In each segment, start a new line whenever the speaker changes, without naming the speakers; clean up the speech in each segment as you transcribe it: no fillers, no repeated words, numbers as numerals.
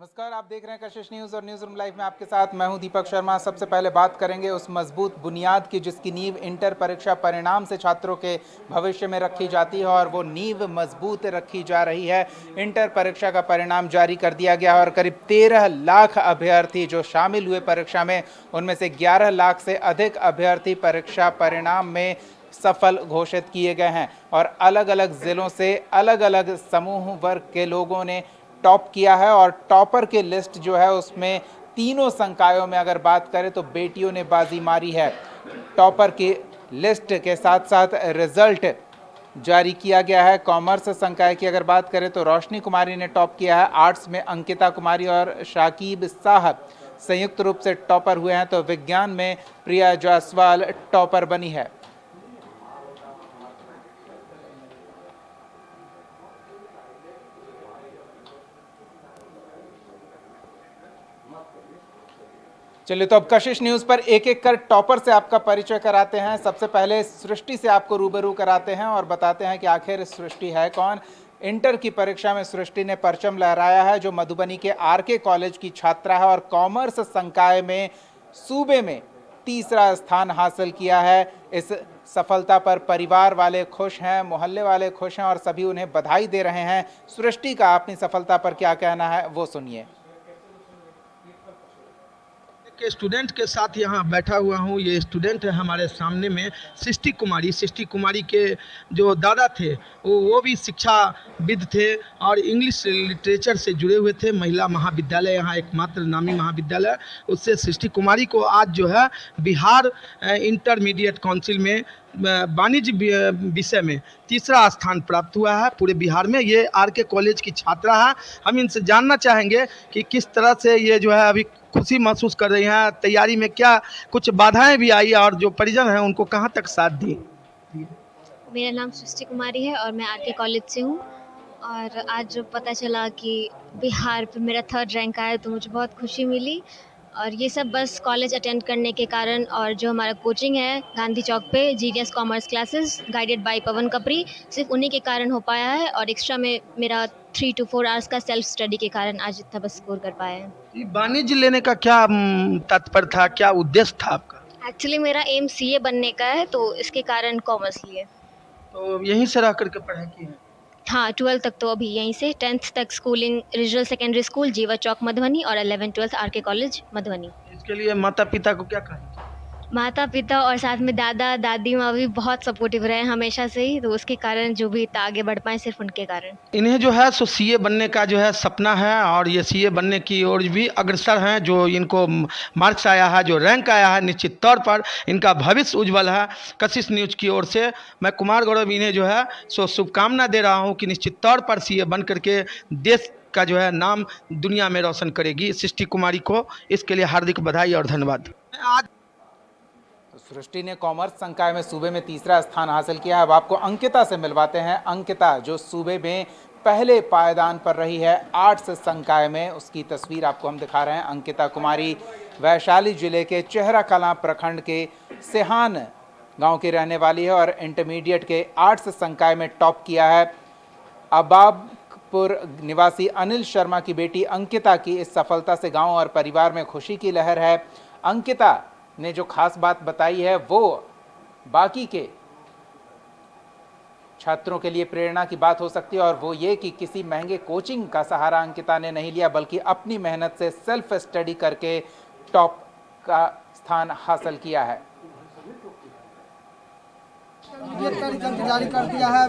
नमस्कार, आप देख रहे हैं कशिश न्यूज़ और न्यूज़ रूम लाइव में आपके साथ मैं हूं दीपक शर्मा। सबसे पहले बात करेंगे उस मजबूत बुनियाद की जिसकी नींव इंटर परीक्षा परिणाम से छात्रों के भविष्य में रखी जाती है और वो नींव मजबूत रखी जा रही है। इंटर परीक्षा का परिणाम जारी कर दिया गया और करीब 13 लाख अभ्यर्थी जो शामिल हुए परीक्षा में, उनमें से 11 लाख से अधिक अभ्यर्थी परीक्षा परिणाम में सफल घोषित किए गए हैं और अलग अलग ज़िलों से अलग अलग समूह वर्ग के लोगों ने टॉप किया है। और टॉपर के लिस्ट जो है उसमें तीनों संकायों में अगर बात करें तो बेटियों ने बाजी मारी है। टॉपर की लिस्ट के साथ साथ रिजल्ट जारी किया गया है। कॉमर्स संकाय की अगर बात करें तो रोशनी कुमारी ने टॉप किया है। आर्ट्स में अंकिता कुमारी और शाकिब साहब संयुक्त रूप से टॉपर हुए हैं, तो विज्ञान में प्रिया जायसवाल टॉपर बनी है। चलिए, तो अब कशिश न्यूज़ पर एक एक कर टॉपर से आपका परिचय कराते हैं। सबसे पहले सृष्टि से आपको रूबरू कराते हैं और बताते हैं कि आखिर सृष्टि है कौन। इंटर की परीक्षा में सृष्टि ने परचम लहराया है, जो मधुबनी के आरके कॉलेज की छात्रा है और कॉमर्स संकाय में सूबे में तीसरा स्थान हासिल किया है। इस सफलता पर परिवार वाले खुश हैं, मोहल्ले वाले खुश हैं और सभी उन्हें बधाई दे रहे हैं। सृष्टि का अपनी सफलता पर क्या कहना है वो सुनिए।
के स्टूडेंट के साथ यहाँ बैठा हुआ हूँ। ये स्टूडेंट है हमारे सामने में सृष्टि कुमारी के जो दादा थे वो भी शिक्षाविद थे और इंग्लिश लिटरेचर से जुड़े हुए थे। महिला महाविद्यालय यहाँ एकमात्र नामी महाविद्यालय, उससे सृष्टि कुमारी को आज जो है बिहार इंटरमीडिएट काउंसिल में वाणिज्य विषय में तीसरा स्थान प्राप्त हुआ है पूरे बिहार में। ये आरके कॉलेज की छात्रा है। हम इनसे जानना चाहेंगे कि किस तरह से ये जो है अभी खुशी महसूस कर रही हैं, तैयारी में क्या कुछ बाधाएं भी आई और जो परिजन हैं उनको कहां तक साथ दी।
मेरा नाम सृष्टि कुमारी है और मैं आरके कॉलेज से हूँ। और आज जब पता चला कि बिहार पे मेरा 3rd रैंक आया तो मुझे बहुत खुशी मिली। और ये सब बस कॉलेज अटेंड करने के कारण और जो हमारा कोचिंग है गांधी चौक पे GDS commerce classes guided by Pawan Kapri, सिर्फ उन्हीं के कारण हो पाया है। और एक्स्ट्रा में मेरा 3 to 4 आवर्स का सेल्फ स्टडी के कारण आज इतना बस स्कोर कर पाया है।
ये वाणिज्य लेने का क्या तात्पर्य था, क्या उद्देश्य था आपका?
एक्चुअली मेरा एम सीए बनने का है, तो इसके कारण कॉमर्स लिए।
तो यहीं से रह करके पढ़ाई की है?
हाँ, 12 तक तो अभी यहीं से, 10th तक स्कूलिंग रीजनल सेकेंडरी स्कूल जीवा चौक मधुबनी और 11-12 आरके कॉलेज मधुबनी।
इसके लिए माता पिता को क्या कहें?
माता पिता और साथ में दादा दादी माँ भी बहुत सपोर्टिव रहे हमेशा से ही, तो उसके कारण जो भी आगे बढ़ पाए सिर्फ उनके कारण।
इन्हें जो है सो सीए बनने का जो है सपना है और ये सीए बनने की ओर भी अग्रसर हैं। जो इनको मार्क्स आया है, जो रैंक आया है, निश्चित तौर पर इनका भविष्य उज्जवल है। कशिश न्यूज़ की ओर से मैं कुमार गौरव इन्हें जो है सो शुभकामना दे रहा हूँ कि निश्चित तौर पर सीए बन करके देश का जो है नाम दुनिया में रोशन करेगी। सृष्टि कुमारी को इसके लिए हार्दिक बधाई और धन्यवाद। आज
सृष्टि ने कॉमर्स संकाय में सूबे में तीसरा स्थान हासिल किया है। अब आपको अंकिता से मिलवाते हैं। अंकिता जो सूबे में पहले पायदान पर रही है आर्ट्स संकाय में, उसकी तस्वीर आपको हम दिखा रहे हैं। अंकिता कुमारी वैशाली जिले के चेहरा कलां प्रखंड के सिहान गांव की रहने वाली है और इंटरमीडिएट के आर्ट्स संकाय में टॉप किया है। अबाबपुर निवासी अनिल शर्मा की बेटी अंकिता की इस सफलता से गाँव और परिवार में खुशी की लहर है। अंकिता ने जो खास बात बताई है वो बाकी के छात्रों के लिए प्रेरणा की बात हो सकती है, और वो ये कि किसी महंगे कोचिंग का सहारा अंकिता ने नहीं लिया, बल्कि अपनी मेहनत से सेल्फ स्टडी करके टॉप का स्थान हासिल किया है।
रिजल्ट जारी कर दिया है।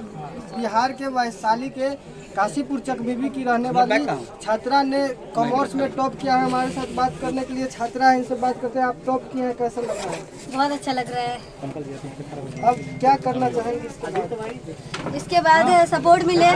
बिहार के वैशाली के काशीपुर चकबीबी की रहने वाली छात्रा ने कॉमर्स में टॉप किया है। हमारे साथ बात करने के लिए छात्रा है, इनसे बात करते हैं। आप टॉप किए हैं, कैसा लग रहा है?
बहुत अच्छा लग रहा है।
अब क्या करना चाहेंगे
इसके बाद सपोर्ट मिले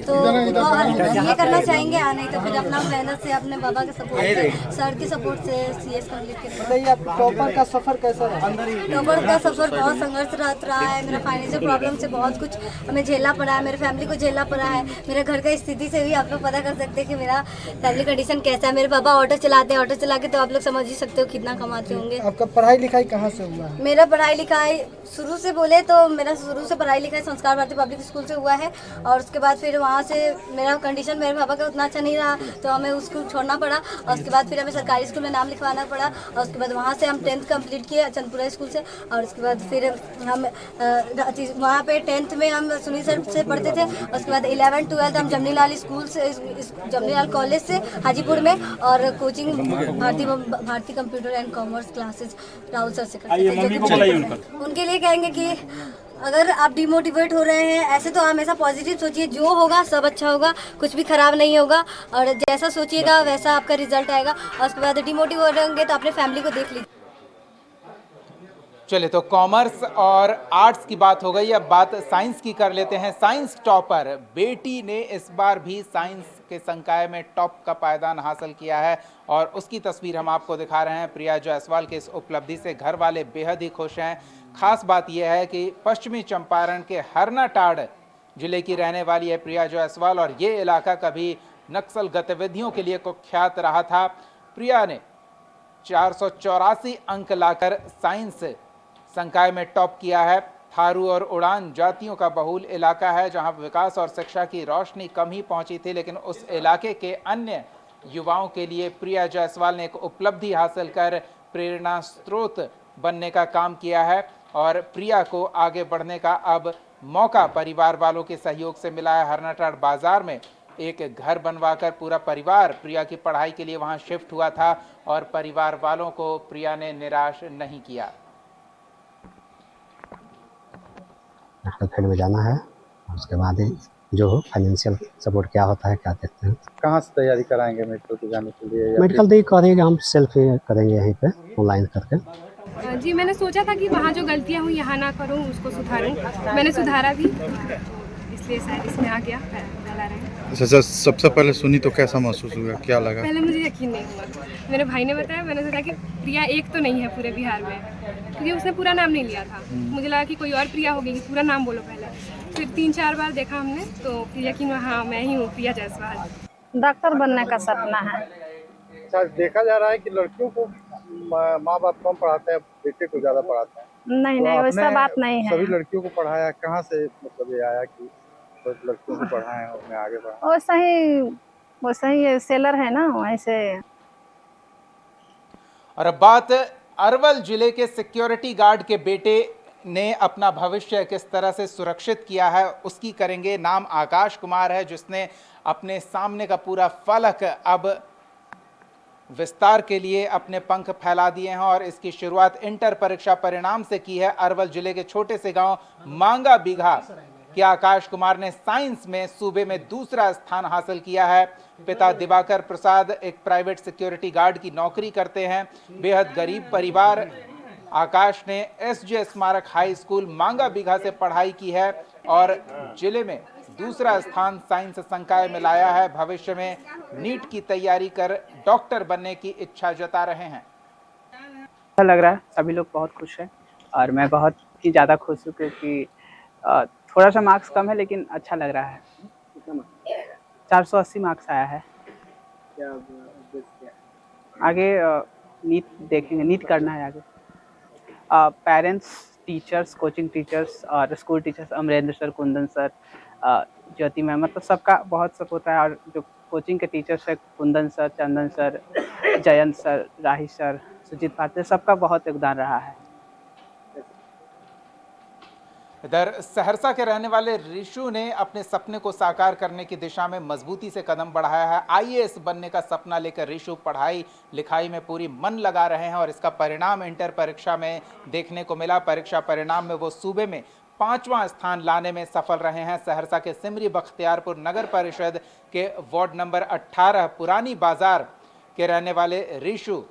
तो ये करना चाहेंगे, नहीं तो फिर अपना मेहनत से अपने बाबा के सपोर्ट से, सर की सपोर्ट से सीएस कंप्लीट कर।
बताइए, आप टॉपर का सफर कैसा रहा?
टॉपर का सफर बहुत संघर्ष रहा है। मेरा फाइनेंशियल प्रॉब्लम से बहुत कुछ हमें झेलना पड़ा है, मेरे फैमिली को झेलना पड़ा है, मेरे घर का स्थिति से भी आप लोग पता कर सकते हैं कि मेरा फैमिली कंडीशन कैसा है। मेरे पापा ऑटो चलाते हैं, ऑटो चला के तो आप लोग समझ ही सकते हो कितना कमाते होंगे।
आपका पढ़ाई लिखाई कहाँ से हुआ है?
मेरा पढ़ाई लिखाई शुरू से बोले तो मेरा शुरू से पढ़ाई लिखाई संस्कार भारती पब्लिक स्कूल से हुआ है, और उसके बाद फिर वहाँ से मेरा कंडीशन मेरे पापा का उतना अच्छा नहीं रहा तो हमें उस स्कूल छोड़ना पड़ा, और उसके बाद फिर हमें सरकारी स्कूल में नाम लिखवाना पड़ा, और उसके बाद वहाँ से हम 10th कंप्लीट किए चंदपुरा स्कूल से, और उसके बाद फिर हम वहाँ पे 10th में हम सुनील सर से पढ़ते थे, और उसके बाद 11th 12th हम जमनीलाल स्कूल से जमनीलाल कॉलेज से हाजीपुर में, और coaching Bharti computer and commerce classes Rahul sir से करते थे, जो कि उनके लिए कहेंगे कि अगर आप डिमोटिवेट हो रहे हैं ऐसे तो हमेशा पॉजिटिव सोचिए, जो होगा सब अच्छा होगा, कुछ भी खराब नहीं होगा, और जैसा सोचिएगा वैसा आपका रिजल्ट आएगा, और उसके बाद डिमोटिव हो रहेंगे तो अपने फैमिली को देख लीजिए।
चलिए, तो कॉमर्स और आर्ट्स की बात हो गई, अब बात साइंस की कर लेते हैं। साइंस टॉपर बेटी ने इस बार भी साइंस के संकाय में टॉप का पायदान हासिल किया है, और उसकी तस्वीर हम आपको दिखा रहे हैं। प्रिया जायसवाल के इस उपलब्धि से घर वाले बेहद ही खुश हैं। खास बात यह है कि पश्चिमी चंपारण के हरनाटाड़ जिले की रहने वाली है प्रिया जायसवाल, और ये इलाका कभी नक्सल गतिविधियों के लिए कुख्यात रहा था। प्रिया ने 484 अंक लाकर साइंस संकाय में टॉप किया है। थारू और उड़ान जातियों का बहुल इलाका है, जहां विकास और शिक्षा की रोशनी कम ही पहुंची थी, लेकिन उस इलाके के अन्य युवाओं के लिए प्रिया जायसवाल ने एक उपलब्धि हासिल कर प्रेरणा स्रोत बनने का काम किया है, और प्रिया को आगे बढ़ने का अब मौका परिवार वालों के सहयोग से मिला है। हरनाटाड़ बाजार में एक घर बनवाकर पूरा परिवार प्रिया की पढ़ाई के लिए वहां शिफ्ट हुआ था, और परिवार वालों को प्रिया ने निराश नहीं किया।
मेडिकल फील्ड में जाना है, उसके बाद ही जो हो फाइनेंशियल सपोर्ट क्या होता है क्या देखते हैं।
कहाँ से तैयारी कराएंगे मेडिकल के जाने के लिए?
मेडिकल दी करेंगे, हम सेल्फ ही करेंगे यहीं पे ऑनलाइन करके।
जी, मैंने सोचा था कि वहाँ जो गलतियाँ हुई यहाँ ना करूँ, उसको सुधारूँ। मैंने सुधारा भी, इसलिए शायद इसमें आ गया पहला रैंक।
अच्छा, सबसे पहले सुनी तो कैसा महसूस हुआ, क्या लगा?
पहले मुझे यकीन नहीं हुआ, मेरे भाई ने बताया, मैंने सोचा कि प्रिया एक तो नहीं है पूरे बिहार में, क्योंकि उसने पूरा नाम नहीं लिया था। मुझे लगा कि कोई और प्रिया होगी, कि पूरा नाम बोलो पहले। फिर 3-4 बार देखा हमने तो फिर यकीन हुआ, हाँ मैं ही हूँ प्रिया जायसवाल।
डॉक्टर बनने का सपना है।
अच्छा, देखा जा रहा है कि लड़कियों को माँ बाप कम पढ़ाते हैं, बेटे को ज़्यादा पढ़ाते हैं।
नहीं नहीं, वैसा बात नहीं है।
सभी लड़कियों को पढ़ाया, कहाँ से मतलब ये आया कि लड़कियों को पढ़ाएं और मैं आगे बढ़ाऊं?
वैसा ही सेलर है ना, वैसे।
और अब बात अरवल जिले के सिक्योरिटी गार्ड के बेटे ने अपना भविष्य किस तरह से सुरक्षित किया है उसकी करेंगे। नाम आकाश कुमार है, जिसने अपने सामने का पूरा फलक अब विस्तार के लिए अपने पंख फैला दिए हैं, और इसकी शुरुआत इंटर परीक्षा परिणाम से की है। अरवल जिले के छोटे से गांव मांगा बीघा के आकाश कुमार ने साइंस में सूबे में दूसरा स्थान हासिल किया है। पिता दिवाकर प्रसाद एक प्राइवेट सिक्योरिटी गार्ड की नौकरी करते हैं। बेहद गरीब परिवार आकाश ने एसजे स्मारक हाई स्कूल मांगा बीघा से पढ़ाई की है, और जिले में दूसरा स्थान साइंस संकाय में लाया है। भविष्य में नीट की तैयारी कर डॉक्टर बनने की इच्छा जता रहे हैं।
अच्छा लग रहा है, सभी लोग बहुत खुश हैं, और मैं बहुत ही ज़्यादा खुश हूँ, क्योंकि थोड़ा सा मार्क्स कम है लेकिन अच्छा लग रहा है। 480 मार्क्स आया है। आगे नीट देखेंगे, नीट करना है आगे। पेरेंट्स, टीचर्स, कोचिंग टीचर्स और school teachers, Amrendra sir, Kundan sir, Jyoti ma'am, मतलब सबका बहुत सपोर्ट है। और जो कोचिंग के टीचर्स है, कुंदन सर, चंदन सर, जयंत सर, राही सर, सुजीत भारती, सबका बहुत योगदान रहा है।
इधर सहरसा के रहने वाले ऋषु ने अपने सपने को साकार करने की दिशा में मजबूती से कदम बढ़ाया है। आईएएस बनने का सपना लेकर ऋषु पढ़ाई लिखाई में पूरी मन लगा रहे हैं, और इसका परिणाम इंटर परीक्षा में देखने को मिला। परीक्षा परिणाम में वो सूबे में 5वां स्थान लाने में सफल रहे हैं। सहरसा के सिमरी बख्तियारपुर नगर परिषद के वार्ड नंबर 18 पुरानी बाजार के रहने वाले ऋषु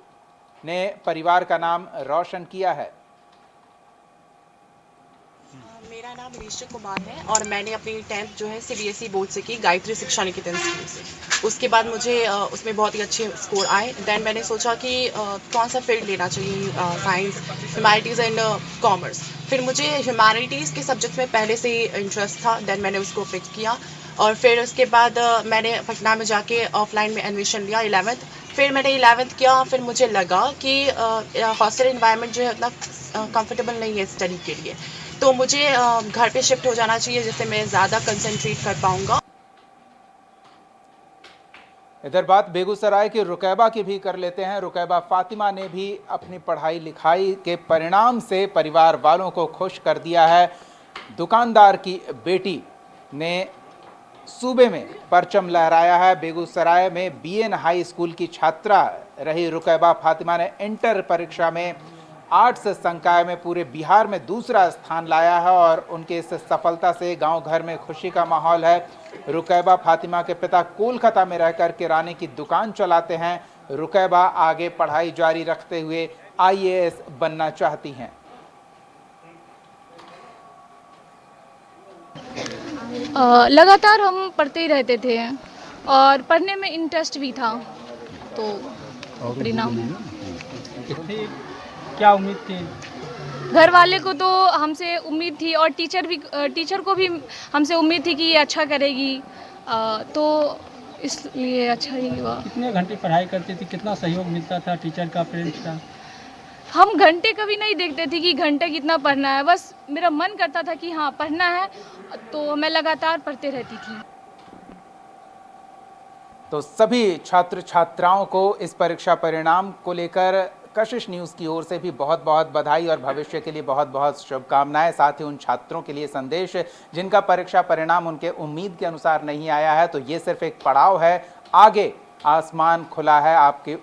ने परिवार का नाम रोशन किया है।
मेरा नाम ऋषि कुमार है, और मैंने अपनी 10th जो है सीबीएसई बोर्ड से की, गायत्री शिक्षा निकेतन स्कूल से। उसके बाद मुझे उसमें बहुत ही अच्छे स्कोर आए। देन मैंने सोचा कि कौन सा फील्ड लेना चाहिए, साइंस, ह्यूमैनिटीज़ एंड कॉमर्स। फिर मुझे ह्यूमैनिटीज़ के सब्जेक्ट में पहले से ही इंटरेस्ट था, देन मैंने उसको पिक किया। और फिर उसके बाद मैंने पटना में जाके ऑफलाइन में एडमिशन लिया 11th। फिर मैंने 11th किया, फिर मुझे लगा कि हॉस्टल इन्वायरमेंट जो है उतना कंफर्टेबल नहीं है स्टडी के लिए, तो मुझे घर पे शिफ्ट हो जाना चाहिए जिससे मैं ज़्यादा कंसंट्रेट कर पाऊँगा।
इधर बात बेगूसराय की रुकैबा की भी कर लेते हैं। रुकैबा फातिमा ने भी अपनी पढ़ाई लिखाई के परिणाम से परिवार वालों को खुश कर दिया है। दुकानदार की बेटी ने सूबे में परचम लहराया है। बेगूसराय में बीएन हाई स्कूल की छात्रा रही रुकैबा फातिमा ने इंटर परीक्षा में आर्ट्स संकाय में पूरे बिहार में दूसरा स्थान लाया है और उनके इस सफलता से गांव घर में खुशी का माहौल है। रुकैबा फातिमा के पिता कोलकाता में रहकर किराने की दुकान चलाते हैं। रुकैबा आगे पढ़ाई जारी रखते हुए आईएएस बनना चाहती हैं।
लगातार हम पढ़ते ही रहते थे और पढ़ने में इंटरेस्ट भी था, तो परिणाम
क्या उम्मीद थी?
घर वाले को तो हमसे उम्मीद थी और टीचर को भी हमसे उम्मीद थी कि ये अच्छा करेगी, तो इसलिए अच्छा ही हुआ।
कितने घंटे पढ़ाई करती थी, कितना सहयोग मिलता था टीचर का, पेरेंट्स का?
हम घंटे कभी नहीं देखते थे कि घंटे कितना पढ़ना है, बस मेरा मन करता था कि हाँ पढ़ना है, तो मैं लगातार पढ़ते रहती थी।
तो सभी छात्र छात्राओं को इस परीक्षा परिणाम को लेकर कशिश न्यूज़ की ओर से भी बहुत बहुत बधाई और भविष्य के लिए बहुत बहुत शुभकामनाएं। साथ ही उन छात्रों के लिए संदेश जिनका परीक्षा परिणाम उनके उम्मीद के अनुसार नहीं आया है, तो ये सिर्फ एक पड़ाव है, आगे आसमान खुला है आपके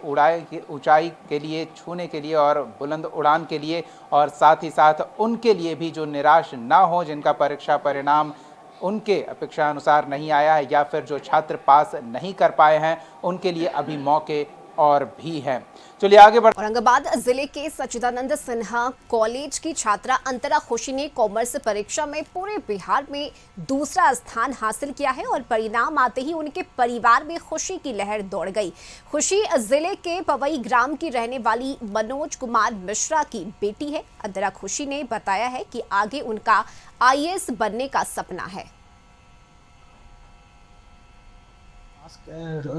ऊंचाई के लिए, छूने के लिए और बुलंद उड़ान के लिए। और साथ ही साथ उनके लिए भी जो निराश ना हो, जिनका परीक्षा परिणाम उनके अपेक्षा अनुसार नहीं आया है या फिर जो छात्र पास नहीं कर पाए हैं, उनके लिए अभी मौके और भी हैं। चलिए आगे बढ़।
औरंगाबाद जिले के सच्चिदानंद सिन्हा कॉलेज की छात्रा अंतरा खुशी ने कॉमर्स परीक्षा में पूरे बिहार में दूसरा स्थान हासिल किया है और परिणाम आते ही उनके परिवार में खुशी की लहर दौड़ गई। खुशी जिले के पवई ग्राम की रहने वाली मनोज कुमार मिश्रा की बेटी है। अंतरा खुशी ने बताया है कि आगे उनका आईएएस बनने का सपना है।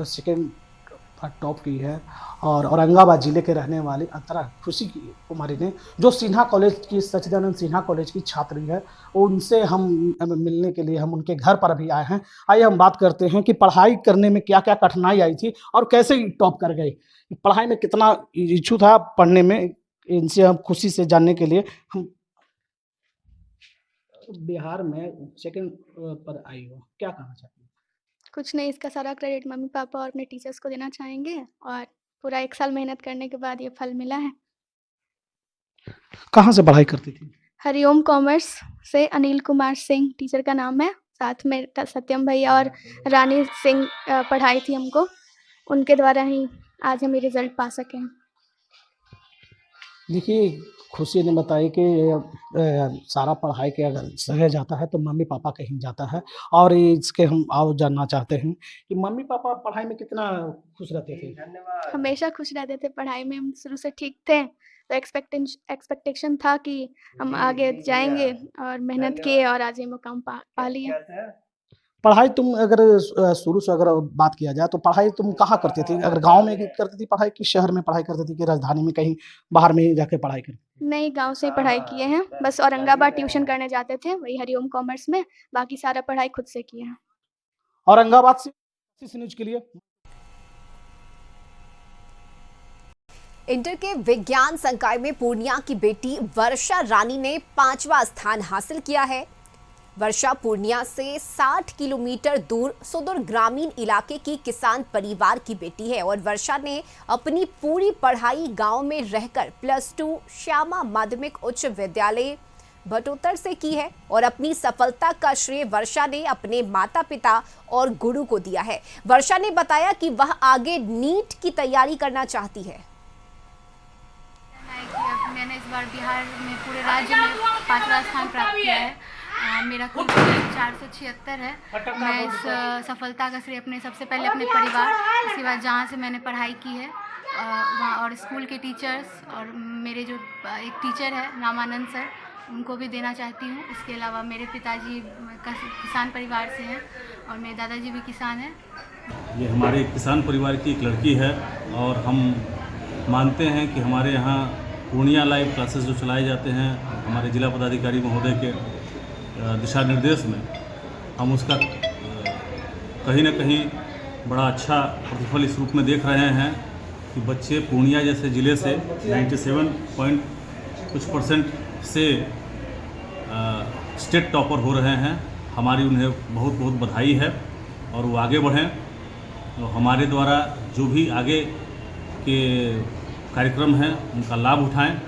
सेकेंड टॉप की है और औरंगाबाद जिले के रहने वाली अंतरा खुशी कुमारी ने, जो सिन्हा कॉलेज की, सच्चिदानंद सिन्हा कॉलेज की छात्री है, उनसे हम मिलने के लिए हम उनके घर पर भी आए हैं। आइए हम बात करते हैं कि पढ़ाई करने में क्या क्या कठिनाई आई थी और कैसे टॉप कर गई, पढ़ाई में कितना इच्छुक था पढ़ने में, इनसे हम खुशी से जानने के लिए हम बिहार में सेकेंड पर आई हो, क्या कहना चाहती हैं?
कुछ नहीं, इसका सारा क्रेडिट मम्मी पापा और अपने टीचर्स को देना चाहेंगे और पूरा 1 साल मेहनत करने के बाद ये फल मिला है।
कहाँ से पढ़ाई करती थी?
हरिओम कॉमर्स से अनिल कुमार सिंह टीचर का नाम है, साथ में सत्यम भैया और रानी सिंह पढ़ाई थी हमको, उनके द्वारा ही आज हम ये रिजल्ट पा सके हैं।
देखिए, खुशी ने बताया कि सारा पढ़ाई के अगर सह जाता है तो मम्मी पापा कहीं जाता है, और इसके हम और जानना चाहते हैं कि मम्मी पापा पढ़ाई में कितना खुश रहते थे?
हमेशा खुश रहते थे पढ़ाई में, हम शुरू से ठीक थे, तो एक्सपेक्टेशन था कि हम आगे जाएंगे और मेहनत किए और आज ये मुकाम पा लिए।
पढ़ाई तुम अगर शुरू से अगर बात किया जाए तो पढ़ाई तुम कहाँ करती थी? अगर गांव में करती थी पढ़ाई की शहर में पढ़ाई करती थी कि राजधानी में कहीं बाहर में जाके पढ़ाई करती?
नहीं, गांव से ही पढ़ाई किए हैं, बस औरंगाबाद ट्यूशन करने जाते थे, वही हरिओम कॉमर्स में, बाकी सारा पढ़ाई खुद से किए हैं।
औरंगाबाद से न्यूज़ के लिए।
इंटर के विज्ञान संकाय में पूर्णिया की बेटी वर्षा रानी ने 5वां स्थान हासिल किया है। वर्षा पूर्णिया से 60 किलोमीटर दूर सुदूर ग्रामीण इलाके की किसान परिवार की बेटी है और वर्षा ने अपनी पूरी पढ़ाई गांव में रहकर +2 श्यामा माध्यमिक उच्च विद्यालय भटोतर से की है और अपनी सफलता का श्रेय वर्षा ने अपने माता पिता और गुरु को दिया है। वर्षा ने बताया कि वह आगे नीट की तैयारी करना चाहती है।
मैंने इस बार बिहार में पूरे राज्य में 5वां स्थान प्राप्त किया है। मेरा कुल 476 है। मैं इस सफलता का श्रेय सबसे पहले अपने परिवार, उसके बाद जहाँ से मैंने पढ़ाई की है वहाँ, और स्कूल के टीचर्स और मेरे जो एक टीचर है रामानंद सर, उनको भी देना चाहती हूँ। इसके अलावा मेरे पिताजी किसान परिवार से हैं और मेरे दादाजी भी किसान हैं।
ये हमारे किसान परिवार की एक लड़की है और हम मानते हैं कि हमारे यहाँ पूर्णिया लाइव क्लासेस जो चलाए जाते हैं हमारे जिला पदाधिकारी महोदय के दिशा निर्देश में, हम उसका कहीं ना कहीं बड़ा अच्छा प्रतिफल इस रूप में देख रहे हैं कि बच्चे पूर्णिया जैसे ज़िले से 97% से स्टेट टॉपर हो रहे हैं। हमारी उन्हें बहुत बहुत बधाई है और वो आगे बढ़ें। तो हमारे द्वारा जो भी आगे के कार्यक्रम हैं उनका लाभ उठाएं।